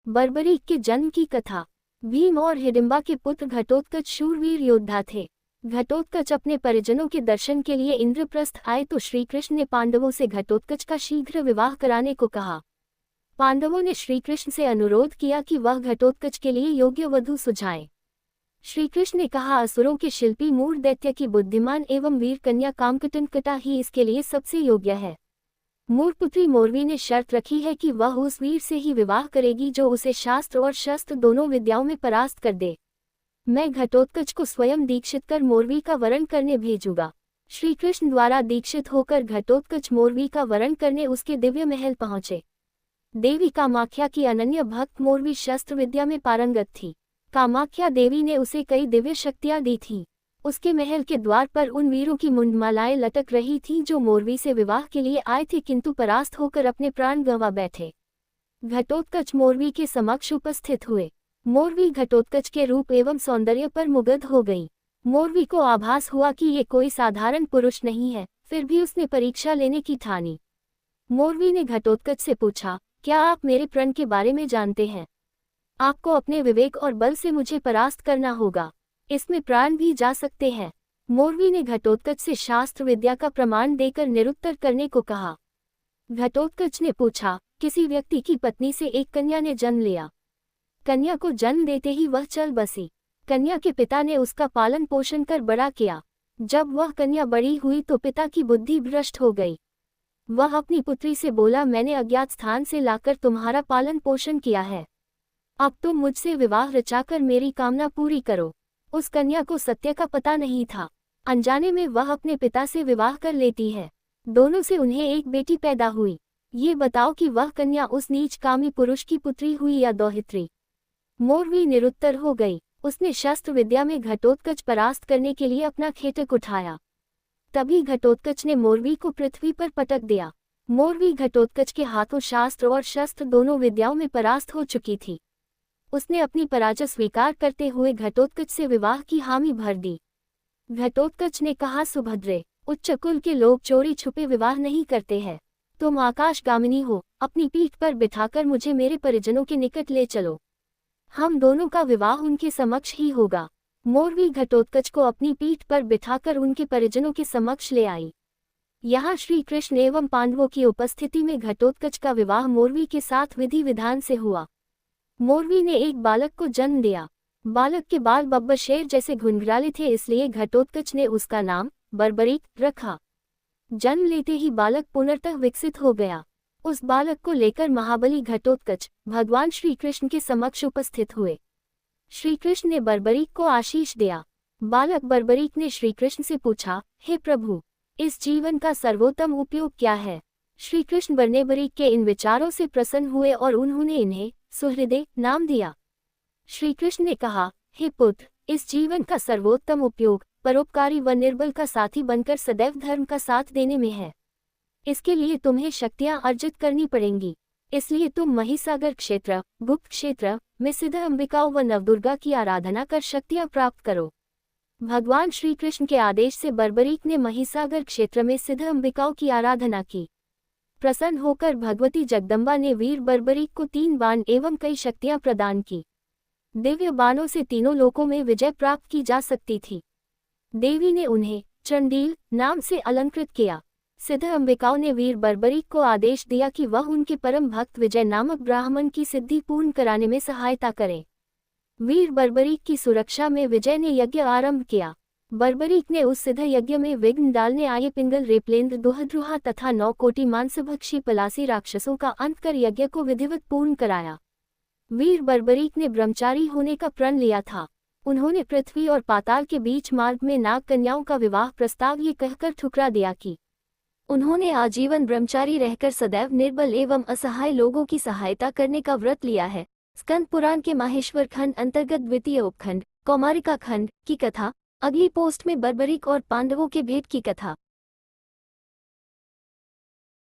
बर्बरीक के जन्म की कथा। भीम और हिडिंबा के पुत्र घटोत्कच शूरवीर योद्धा थे। घटोत्कच अपने परिजनों के दर्शन के लिए इंद्रप्रस्थ आए तो श्रीकृष्ण ने पांडवों से घटोत्कच का शीघ्र विवाह कराने को कहा। पांडवों ने श्रीकृष्ण से अनुरोध किया कि वह घटोत्कच के लिए योग्य वधू सुझाएं। श्रीकृष्ण ने कहा, असुरों के शिल्पी मूढ़ दैत्य की बुद्धिमान एवं वीर कन्या कामकटनकटा ही इसके लिए सबसे योग्य है। मूढ़पुत्री मोरवी ने शर्त रखी है कि वह उस वीर से ही विवाह करेगी जो उसे शास्त्र और शस्त्र दोनों विद्याओं में परास्त कर दे। मैं घटोत्कच को स्वयं दीक्षित कर मोरवी का वरण करने भेजूंगा। श्रीकृष्ण द्वारा दीक्षित होकर घटोत्कच मोरवी का वरण करने उसके दिव्य महल पहुंचे। देवी कामाख्या की अनन्य भक्त मोरवी शस्त्र विद्या में पारंगत थी। कामाख्या देवी ने उसे कई दिव्य शक्तियां दी थीं। उसके महल के द्वार पर उन वीरों की मुंडमालाएं लटक रही थीं जो मोरवी से विवाह के लिए आए थे किंतु परास्त होकर अपने प्राण गंवा बैठे। घटोत्कच मोरवी के समक्ष उपस्थित हुए। मोरवी घटोत्कच के रूप एवं सौंदर्य पर मुग्ध हो गई। मोरवी को आभास हुआ कि ये कोई साधारण पुरुष नहीं है, फिर भी उसने परीक्षा लेने की ठानी। मोरवी ने घटोत्कच से पूछा, क्या आप मेरे प्रण के बारे में जानते हैं? आपको अपने विवेक और बल से मुझे परास्त करना होगा, इसमें प्राण भी जा सकते हैं। मोरवी ने घटोत्कच से शास्त्र विद्या का प्रमाण देकर निरुत्तर करने को कहा। घटोत्कच ने पूछा, किसी व्यक्ति की पत्नी से एक कन्या ने जन्म लिया। कन्या को जन्म देते ही वह चल बसी। कन्या के पिता ने उसका पालन पोषण कर बड़ा किया। जब वह कन्या बड़ी हुई तो पिता की बुद्धि भ्रष्ट हो गई। वह अपनी पुत्री से बोला, मैंने अज्ञात स्थान से लाकर तुम्हारा पालन पोषण किया है, अब तुम मुझसे विवाह रचाकर मेरी कामना पूरी करो। उस कन्या को सत्य का पता नहीं था। अनजाने में वह अपने पिता से विवाह कर लेती है। दोनों से उन्हें एक बेटी पैदा हुई। ये बताओ कि वह कन्या उस नीच कामी पुरुष की पुत्री हुई या दौहित्री? मोरवी निरुत्तर हो गई। उसने शस्त्र विद्या में घटोत्कच परास्त करने के लिए अपना खेटक उठाया। तभी घटोत्कच ने मोरवी को पृथ्वी पर पटक दिया। मोरवी घटोत्कच के हाथों शास्त्र और शस्त्र दोनों विद्याओं में परास्त हो चुकी थी। उसने अपनी पराजय स्वीकार करते हुए घटोत्कच से विवाह की हामी भर दी। घटोत्कच ने कहा, सुभद्रे, उच्च कुल के लोग चोरी छुपे विवाह नहीं करते हैं। तुम आकाशगामिनी हो, अपनी पीठ पर बिठाकर मुझे मेरे परिजनों के निकट ले चलो। हम दोनों का विवाह उनके समक्ष ही होगा। मोरवी घटोत्कच को अपनी पीठ पर बिठाकर उनके परिजनों के समक्ष ले आई। यहाँ श्री कृष्ण एवं पांडवों की उपस्थिति में घटोत्कच का विवाह मोरवी के साथ विधि विधान से हुआ। मोरवी ने एक बालक को जन्म दिया। बालक के बाल बब्बर शेर जैसे घुंघराले थे, इसलिए घटोत्कच ने उसका नाम बर्बरीक रखा। जन्म लेते ही बालक पुनर्तः विकसित हो गया। उस बालक को लेकर महाबली घटोत्कच भगवान श्री कृष्ण के समक्ष उपस्थित हुए। श्री कृष्ण ने बर्बरीक को आशीष दिया। बालक बर्बरीक ने श्री कृष्ण से पूछा, हे प्रभु, इस जीवन का सर्वोत्तम उपयोग क्या है? श्री कृष्ण बर्बरीक के इन विचारों से प्रसन्न हुए और उन्होंने इन्हें सुहृदय नाम दिया। श्री कृष्ण ने कहा, हे पुत्र, इस जीवन का सर्वोत्तम उपयोग परोपकारी व निर्बल का साथी बनकर सदैव धर्म का साथ देने में है। इसके लिए तुम्हें शक्तियां अर्जित करनी पड़ेंगी। इसलिए तुम महिसागर क्षेत्र, गुप्त क्षेत्र में सिद्ध अंबिकाओं व नवदुर्गा की आराधना कर शक्तियां प्राप्त करो। भगवान श्री कृष्ण के आदेश से बर्बरीक ने महिसागर क्षेत्र में सिद्ध अंबिकाओं की आराधना की। प्रसन्न होकर भगवती जगदम्बा ने वीर बर्बरीक को 3 बाण एवं कई शक्तियां प्रदान की। दिव्य बाणों से तीनों लोकों में विजय प्राप्त की जा सकती थी। देवी ने उन्हें चंडील नाम से अलंकृत किया। सिद्ध अंबिकाओं ने वीर बर्बरीक को आदेश दिया कि वह उनके परम भक्त विजय नामक ब्राह्मण की सिद्धि पूर्ण कराने में सहायता करें। वीर बर्बरीक की सुरक्षा में विजय ने यज्ञ आरंभ किया। बर्बरीक ने उस सिद्ध यज्ञ में विघ्न डालने आए पिंगल, रेपलेंद्र, दुहद्रुहा तथा 9 कोटि मांसभक्षी पलासी राक्षसों का अंत कर यज्ञ को विधिवत पूर्ण कराया। वीर बर्बरीक ने ब्रह्मचारी होने का प्रण लिया था। उन्होंने पृथ्वी और पाताल के बीच मार्ग में नाग कन्याओं का विवाह प्रस्ताव ये कहकर ठुकरा दिया कि उन्होंने आजीवन ब्रह्मचारी रहकर सदैव निर्बल एवं असहाय लोगों की सहायता करने का व्रत लिया है। स्कंद पुराण के माहेश्वर खंड अंतर्गत द्वितीय उपखंड कौमारिका खंड की कथा। अगली पोस्ट में बर्बरीक और पांडवों के भेद की कथा।